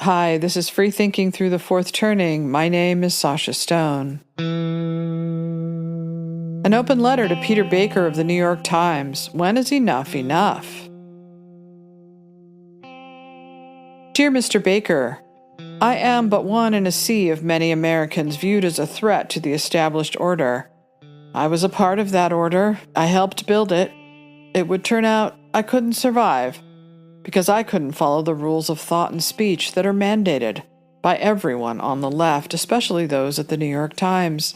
Hi, this is Free Thinking Through the Fourth Turning. My name is Sasha Stone. An open letter to Peter Baker of the New York Times. When is enough enough? Dear Mr. Baker, I am but one in a sea of many Americans viewed as a threat to the established order. I was a part of that order. I helped build it. It would turn out I couldn't survive, because I couldn't follow the rules of thought and speech that are mandated by everyone on the left, especially those at the New York Times.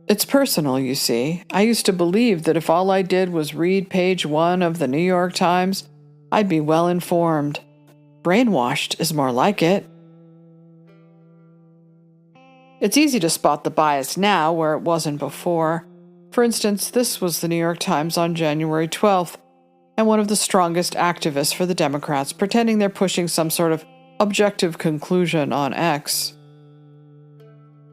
It's personal, you see. I used to believe that if all I did was read page 1 of the New York Times, I'd be well informed. Brainwashed is more like it. It's easy to spot the bias now where it wasn't before. For instance, this was the New York Times on January 12th, and one of the strongest activists for the Democrats pretending they're pushing some sort of objective conclusion on X.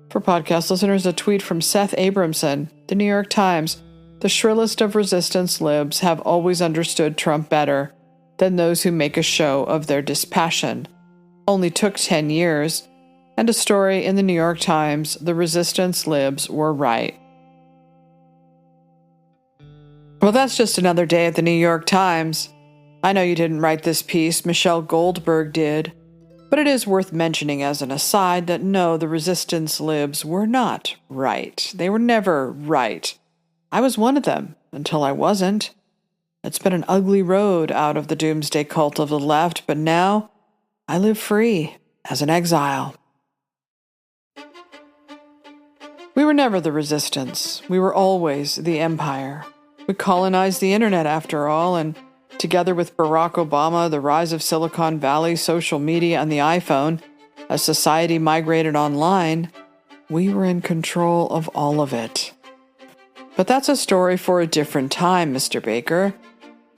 For podcast listeners, a tweet from Seth Abramson, the New York Times, the shrillest of resistance libs have always understood Trump better than those who make a show of their dispassion. Only took 10 years, and a story in the New York Times, the resistance libs were right. Well, that's just another day at the New York Times. I know you didn't write this piece, Michelle Goldberg did, but it is worth mentioning as an aside that no, the resistance libs were not right. They were never right. I was one of them until I wasn't. It's been an ugly road out of the doomsday cult of the left, but now I live free as an exile. We were never the resistance. We were always the empire. We colonized the internet, after all, and together with Barack Obama, the rise of Silicon Valley, social media, and the iPhone, as society migrated online, we were in control of all of it. But that's a story for a different time, Mr. Baker.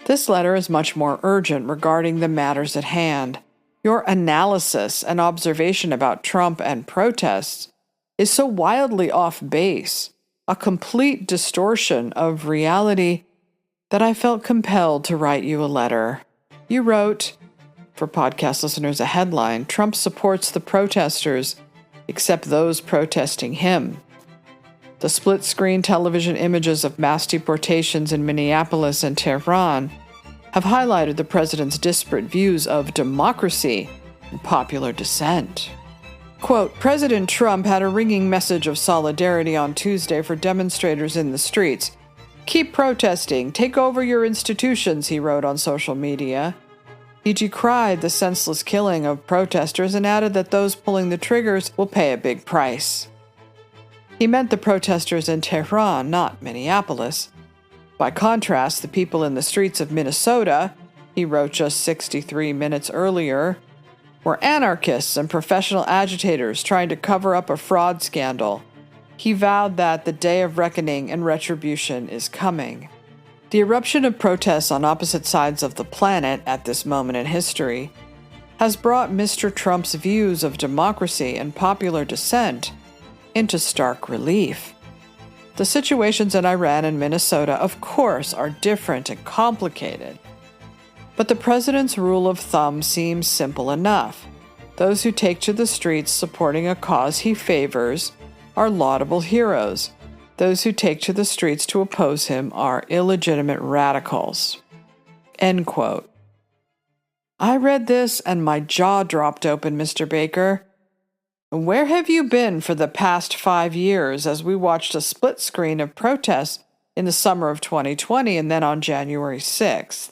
This letter is much more urgent regarding the matters at hand. Your analysis and observation about Trump and protests is so wildly off base, a complete distortion of reality, that I felt compelled to write you a letter. You wrote, for podcast listeners, a headline, Trump supports the protesters, except those protesting him. The split-screen television images of mass deportations in Minneapolis and Tehran have highlighted the president's disparate views of democracy and popular dissent. Quote, President Trump had a ringing message of solidarity on Tuesday for demonstrators in the streets. Keep protesting. Take over your institutions, he wrote on social media. He decried the senseless killing of protesters and added that those pulling the triggers will pay a big price. He meant the protesters in Tehran, not Minneapolis. By contrast, the people in the streets of Minnesota, he wrote just 63 minutes earlier, were anarchists and professional agitators trying to cover up a fraud scandal. He vowed that the day of reckoning and retribution is coming. The eruption of protests on opposite sides of the planet at this moment in history has brought Mr. Trump's views of democracy and popular dissent into stark relief. The situations in Iran and Minnesota, of course, are different and complicated. But the president's rule of thumb seems simple enough. Those who take to the streets supporting a cause he favors are laudable heroes. Those who take to the streets to oppose him are illegitimate radicals. End quote. I read this and my jaw dropped open, Mr. Baker. Where have you been for the past 5 years as we watched a split screen of protests in the summer of 2020 and then on January 6th?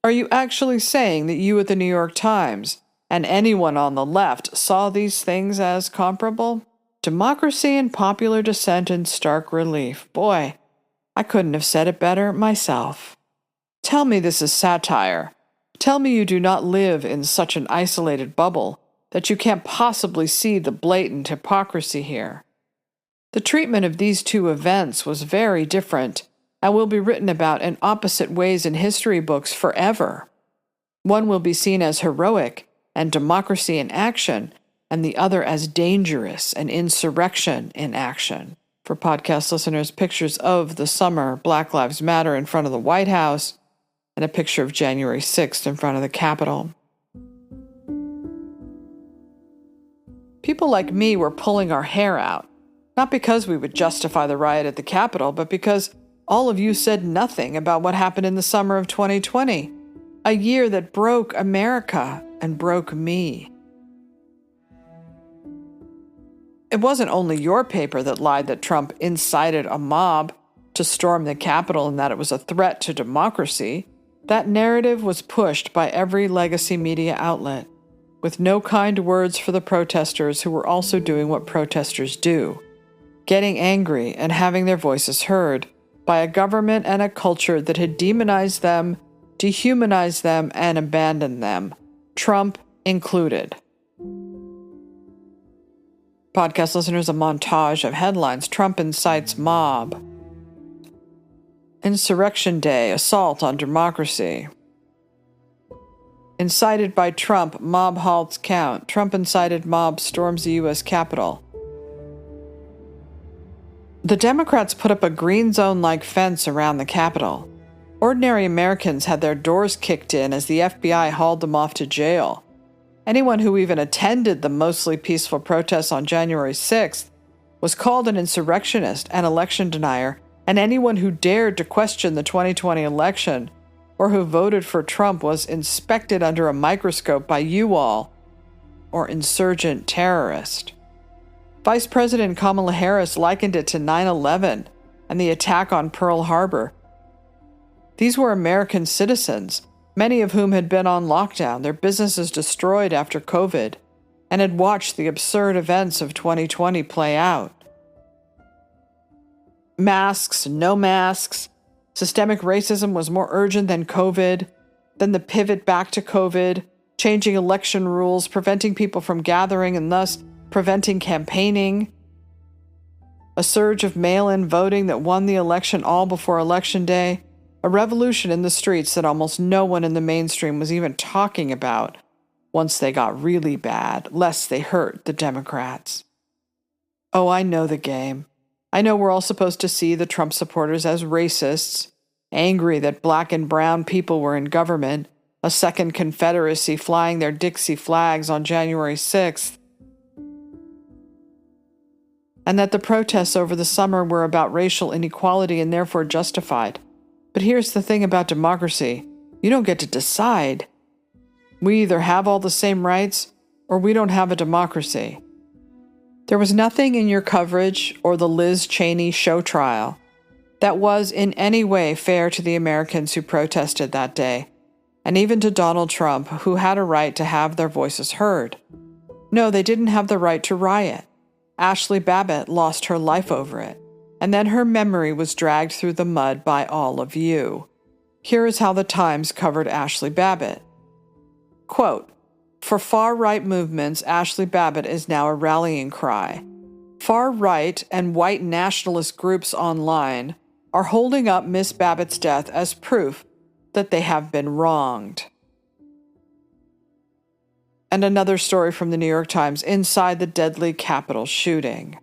Are you actually saying that you at the New York Times and anyone on the left saw these things as comparable? Democracy and popular dissent in stark relief. Boy, I couldn't have said it better myself. Tell me this is satire. Tell me you do not live in such an isolated bubble that you can't possibly see the blatant hypocrisy here. The treatment of these two events was very different and will be written about in opposite ways in history books forever. One will be seen as heroic and democracy in action, and the other as dangerous and insurrection in action. For podcast listeners, pictures of the summer Black Lives Matter in front of the White House and a picture of January 6th in front of the Capitol. People like me were pulling our hair out, not because we would justify the riot at the Capitol, but because all of you said nothing about what happened in the summer of 2020, a year that broke America and broke me. It wasn't only your paper that lied that Trump incited a mob to storm the Capitol and that it was a threat to democracy. That narrative was pushed by every legacy media outlet, with no kind words for the protesters who were also doing what protesters do, getting angry and having their voices heard by a government and a culture that had demonized them, dehumanized them, and abandoned them, Trump included. Podcast listeners, a montage of headlines. Trump incites mob. Insurrection Day, assault on democracy. Incited by Trump, mob halts count. Trump incited mob storms the U.S. Capitol. The Democrats put up a green zone-like fence around the Capitol. Ordinary Americans had their doors kicked in as the FBI hauled them off to jail. Anyone who even attended the mostly peaceful protests on January 6th was called an insurrectionist and election denier, and anyone who dared to question the 2020 election or who voted for Trump was inspected under a microscope by you all, or insurgent terrorist. Vice President Kamala Harris likened it to 9/11 and the attack on Pearl Harbor. These were American citizens, many of whom had been on lockdown, their businesses destroyed after COVID, and had watched the absurd events of 2020 play out. Masks, no masks. Systemic racism was more urgent than COVID, then the pivot back to COVID, changing election rules, preventing people from gathering and thus preventing campaigning. A surge of mail-in voting that won the election all before Election Day. A revolution in the streets that almost no one in the mainstream was even talking about once they got really bad, lest they hurt the Democrats. Oh, I know the game. I know we're all supposed to see the Trump supporters as racists, angry that black and brown people were in government, a second Confederacy flying their Dixie flags on January 6th, and that the protests over the summer were about racial inequality and therefore justified. But here's the thing about democracy. You don't get to decide. We either have all the same rights or we don't have a democracy. There was nothing in your coverage or the Liz Cheney show trial that was in any way fair to the Americans who protested that day, and even to Donald Trump, who had a right to have their voices heard. No, they didn't have the right to riot. Ashley Babbitt lost her life over it, and then her memory was dragged through the mud by all of you. Here is how the Times covered Ashley Babbitt. Quote, "For far-right movements, Ashley Babbitt is now a rallying cry. Far-right and white nationalist groups online are holding up Miss Babbitt's death as proof that they have been wronged." And another story from the New York Times, inside the deadly Capitol shooting.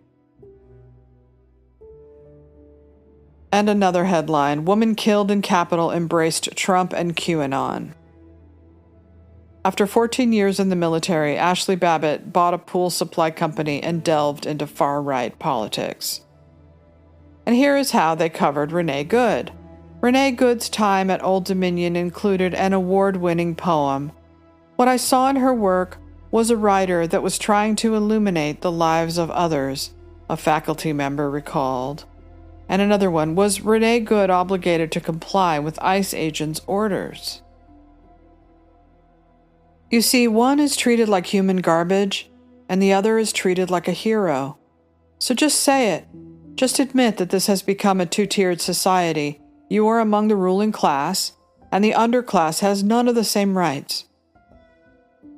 And another headline, woman killed in Capitol embraced Trump and QAnon. After 14 years in the military, Ashley Babbitt bought a pool supply company and delved into far-right politics. And here is how they covered Renee Good. Renee Good's time at Old Dominion included an award-winning poem. What I saw in her work was a writer that was trying to illuminate the lives of others, a faculty member recalled. And another one, was Renee Good obligated to comply with ICE agents' orders? You see, one is treated like human garbage, and the other is treated like a hero. So just say it. Just admit that this has become a two-tiered society. You are among the ruling class, and the underclass has none of the same rights.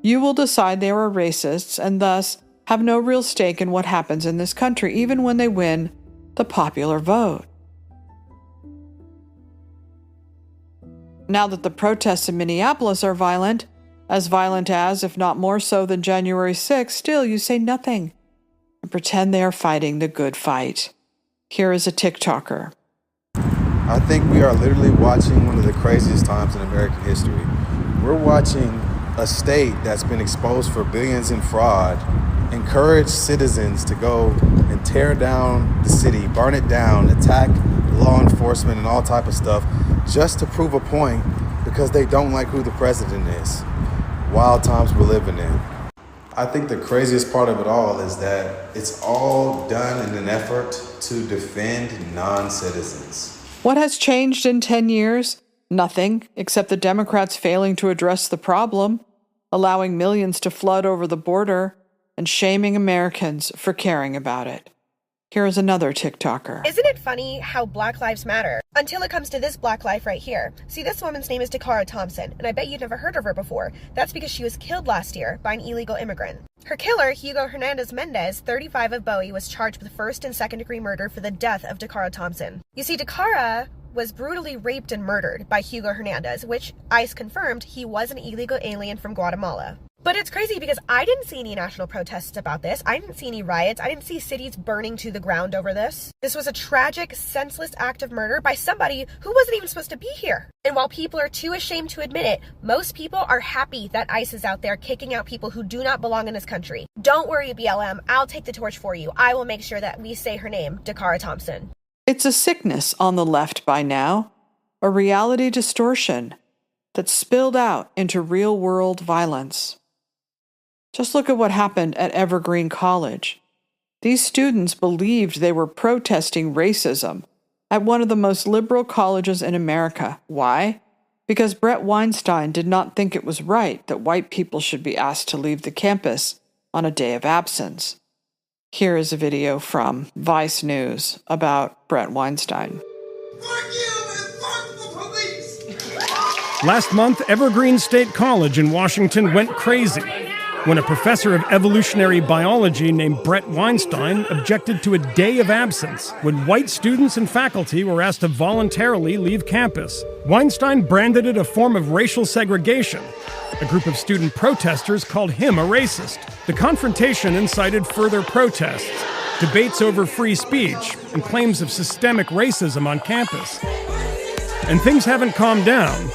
You will decide they are racists, and thus have no real stake in what happens in this country, even when they win the popular vote. Now that the protests in Minneapolis are violent as, if not more so than January 6th, still you say nothing and pretend they are fighting the good fight. Here is a TikToker. I think we are literally watching one of the craziest times in American history. We're watching a state that's been exposed for billions in fraud encourage citizens to go and tear down the city, burn it down, attack law enforcement and all type of stuff just to prove a point because they don't like who the president is. Wild times we're living in. I think the craziest part of it all is that it's all done in an effort to defend non-citizens. What has changed in 10 years? Nothing, except the Democrats failing to address the problem, allowing millions to flood over the border, and shaming Americans for caring about it. Here is another TikToker. Isn't it funny how Black Lives Matter? Until it comes to this black life right here. See, this woman's name is Dakara Thompson, and I bet you've never heard of her before. That's because she was killed last year by an illegal immigrant. Her killer, Hugo Hernandez Mendez, 35 of Bowie, was charged with first and second degree murder for the death of Dakara Thompson. You see, Dakara was brutally raped and murdered by Hugo Hernandez, which ICE confirmed he was an illegal alien from Guatemala. But it's crazy because I didn't see any national protests about this. I didn't see any riots. I didn't see cities burning to the ground over this. This was a tragic, senseless act of murder by somebody who wasn't even supposed to be here. And while people are too ashamed to admit it, most people are happy that ICE is out there kicking out people who do not belong in this country. Don't worry, BLM. I'll take the torch for you. I will make sure that we say her name, Dakara Thompson. It's a sickness on the left by now, a reality distortion that spilled out into real-world violence. Just look at what happened at Evergreen College. These students believed they were protesting racism at one of the most liberal colleges in America. Why? Because Bret Weinstein did not think it was right that white people should be asked to leave the campus on a day of absence. Here is a video from Vice News about Bret Weinstein. Fuck you and fuck the police! Last month, Evergreen State College in Washington went crazy when a professor of evolutionary biology named Bret Weinstein objected to a day of absence when white students and faculty were asked to voluntarily leave campus. Weinstein branded it a form of racial segregation. A group of student protesters called him a racist. The confrontation incited further protests, debates over free speech, and claims of systemic racism on campus. And things haven't calmed down.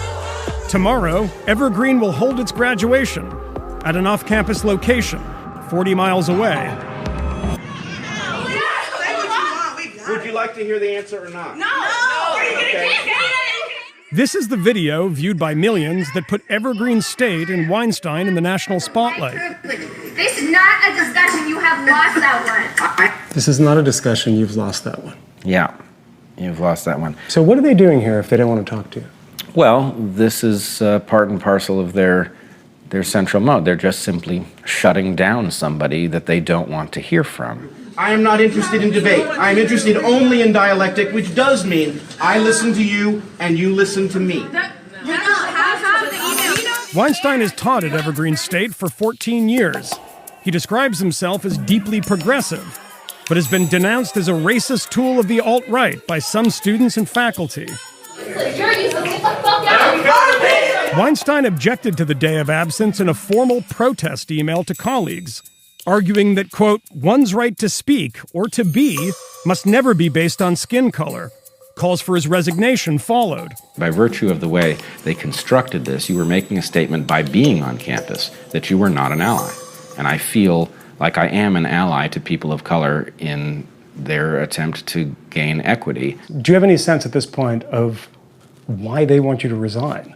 Tomorrow, Evergreen will hold its graduation at an off-campus location, 40 miles away. Would you like to hear the answer or not? No! Okay. This is the video, viewed by millions, that put Evergreen State and Weinstein in the national spotlight. This is not a discussion. You have lost that one. This is not a discussion. You've lost that one. Yeah, you've lost that one. So what are they doing here if they don't want to talk to you? Well, this is part and parcel of their central mode. They're just simply shutting down somebody that they don't want to hear from. I am not interested in debate. I am interested only in dialectic, which does mean I listen to you and you listen to me. Weinstein has taught at Evergreen State for 14 years. He describes himself as deeply progressive, but has been denounced as a racist tool of the alt-right by some students and faculty. Weinstein objected to the day of absence in a formal protest email to colleagues, arguing that, quote, one's right to speak or to be must never be based on skin color. Calls for his resignation followed. By virtue of the way they constructed this, you were making a statement by being on campus that you were not an ally. And I feel like I am an ally to people of color in their attempt to gain equity. Do you have any sense at this point of why they want you to resign?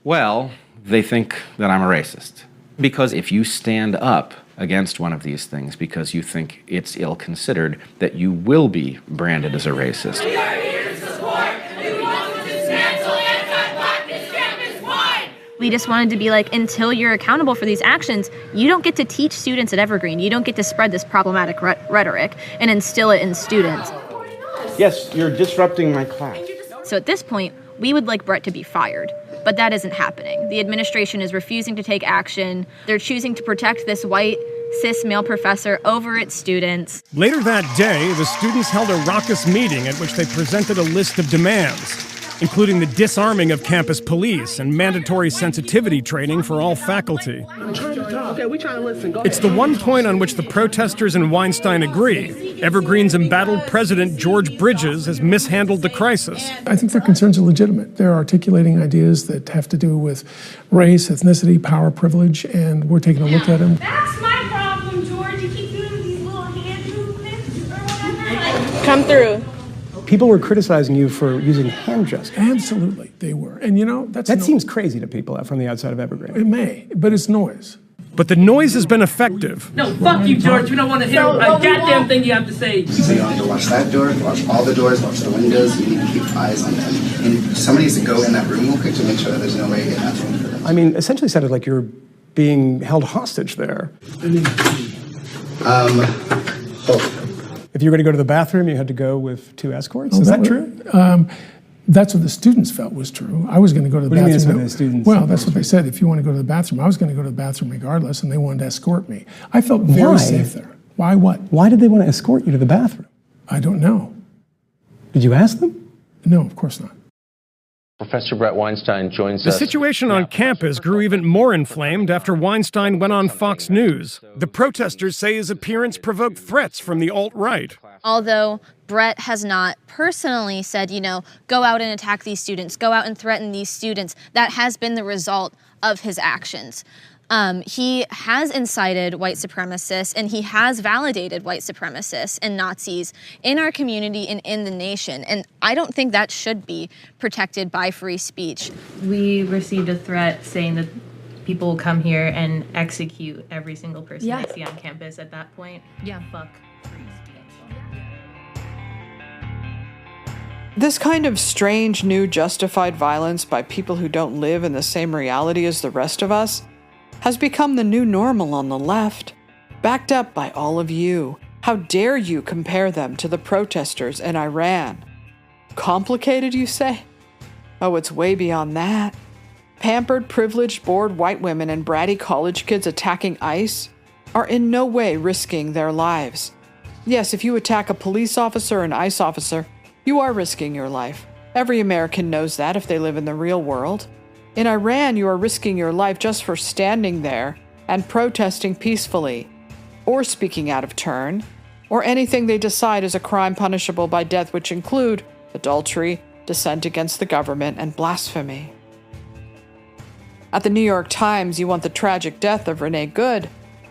Well, they think that I'm a racist. Because if you stand up against one of these things because you think it's ill-considered, that you will be branded as a racist. We are here to support, and we want to dismantle anti-blackness campus-wide. We just wanted to be like, until you're accountable for these actions, you don't get to teach students at Evergreen. You don't get to spread this problematic rhetoric and instill it in students. Yes, you're disrupting my class. So at this point, we would like Bret to be fired. But that isn't happening. The administration is refusing to take action. They're choosing to protect this white, cis male professor over its students. Later that day, the students held a raucous meeting at which they presented a list of demands. including the disarming of campus police and mandatory sensitivity training for all faculty. Okay, we trying to listen. Go It's the one point on which the protesters and Weinstein agree. Evergreen's embattled president George Bridges has mishandled the crisis. I think their concerns are legitimate. They're articulating ideas that have to do with race, ethnicity, power, privilege, and we're taking a look at them. That's my problem, George. You keep doing these little hand movements or whatever. Come through. People were criticizing you for using hand gestures. Absolutely, they were. And you know, That seems crazy to people from the outside of Evergreen. It may, but it's noise. But the noise has been effective. No, fuck you, George. We don't want to hear a goddamn thing you have to say. So you don't have to watch that door, watch all the doors, watch the windows. You need to keep eyes on them. And somebody needs to go in that room real quick to make sure that there's no way in that room for them. I mean, essentially sounded like you're being held hostage there. If you were going to go to the bathroom, you had to go with 2 escorts? Is that true? That's what the students felt was true. I was going to go to the What do you mean bathroom. that's what the students Well, felt that's what they said. If you want to go to the bathroom, I was going to go to the bathroom regardless, and they wanted to escort me. I felt very safe there. Why what? Why did they want to escort you to the bathroom? I don't know. Did you ask them? No, of course not. Professor Brett Weinstein joins The us. situation on campus grew even more inflamed after Weinstein went on Fox News. The protesters say his appearance provoked threats from the alt-right. Although Brett has not personally said, go out and attack these students, go out and threaten these students, that has been the result of his actions. He has incited white supremacists and he has validated white supremacists and Nazis in our community and in the nation. And I don't think that should be protected by free speech. We received a threat saying that people will come here and execute every single person they see on campus at that point. Yeah, fuck free speech. This kind of strange new justified violence by people who don't live in the same reality as the rest of us has become the new normal on the left, backed up by all of you. How dare you compare them to the protesters in Iran? Complicated, you say? Oh, it's way beyond that. Pampered, privileged, bored white women and bratty college kids attacking ICE are in no way risking their lives. Yes, if you attack a police officer or an ICE officer, you are risking your life. Every American knows that if they live in the real world. In Iran, you are risking your life just for standing there and protesting peacefully, or speaking out of turn, or anything they decide is a crime punishable by death, which include adultery, dissent against the government, and blasphemy. At the New York Times, you want the tragic death of Renee Good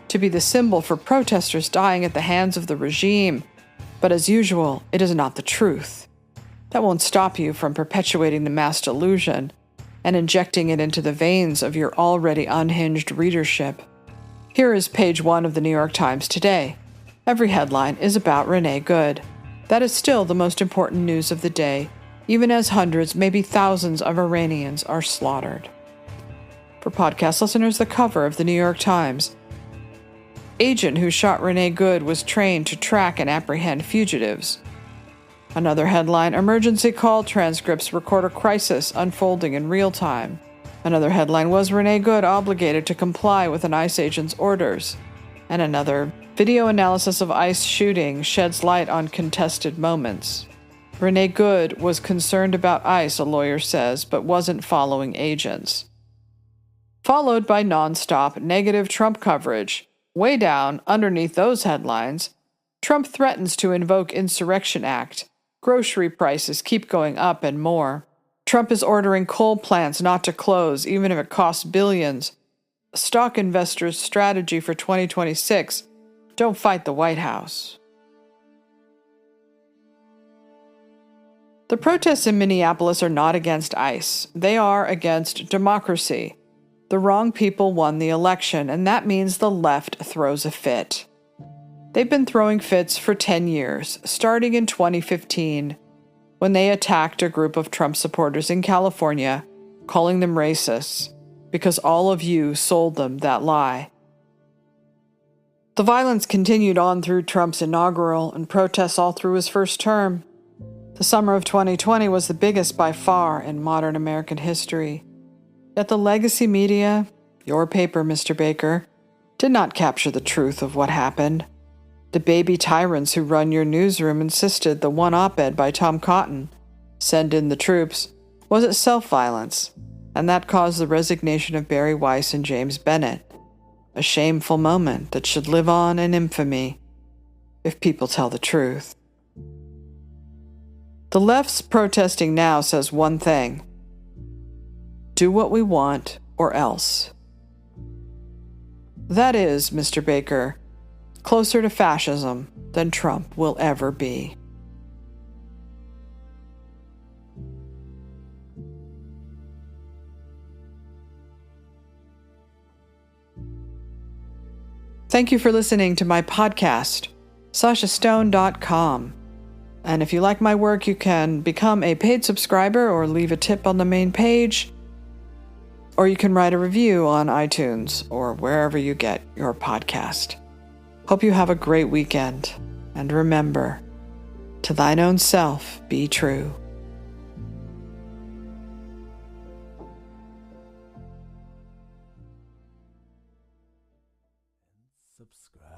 to be the symbol for protesters dying at the hands of the regime, but as usual, it is not the truth. That won't stop you from perpetuating the mass delusion and injecting it into the veins of your already unhinged readership. Here is page 1 of the New York Times today. Every headline is about Renee Good. That is still the most important news of the day, even as hundreds, maybe thousands of Iranians are slaughtered. For podcast listeners, the cover of the New York Times. Agent who shot Renee Good was trained to track and apprehend fugitives. Another headline, emergency call transcripts record a crisis unfolding in real time. Another headline was Renee Good obligated to comply with an ICE agent's orders. And another, video analysis of ICE shooting sheds light on contested moments. Renee Good was concerned about ICE, a lawyer says, but wasn't following agents. Followed by nonstop negative Trump coverage. Way down, underneath those headlines, Trump threatens to invoke Insurrection Act. Grocery prices keep going up and more. Trump is ordering coal plants not to close, even if it costs billions. Stock investors' strategy for 2026: don't fight the White House. The protests in Minneapolis are not against ICE. They are against democracy. The wrong people won the election, and that means the left throws a fit. They've been throwing fits for 10 years, starting in 2015, when they attacked a group of Trump supporters in California, calling them racists, because all of you sold them that lie. The violence continued on through Trump's inaugural and protests all through his first term. The summer of 2020 was the biggest by far in modern American history. Yet the legacy media, your paper, Mr. Baker, did not capture the truth of what happened. The baby tyrants who run your newsroom insisted the one op-ed by Tom Cotton, "Send in the troops," Was it self-violence? And that caused the resignation of Barry Weiss and James Bennett. A shameful moment that should live on in infamy, if people tell the truth. The left's protesting now says one thing: do what we want or else. That is, Mr. Baker, closer to fascism than Trump will ever be. Thank you for listening to my podcast, sashastone.com. And if you like my work, you can become a paid subscriber or leave a tip on the main page, or you can write a review on iTunes or wherever you get your podcast. Hope you have a great weekend, and remember, to thine own self be true. Subscribe.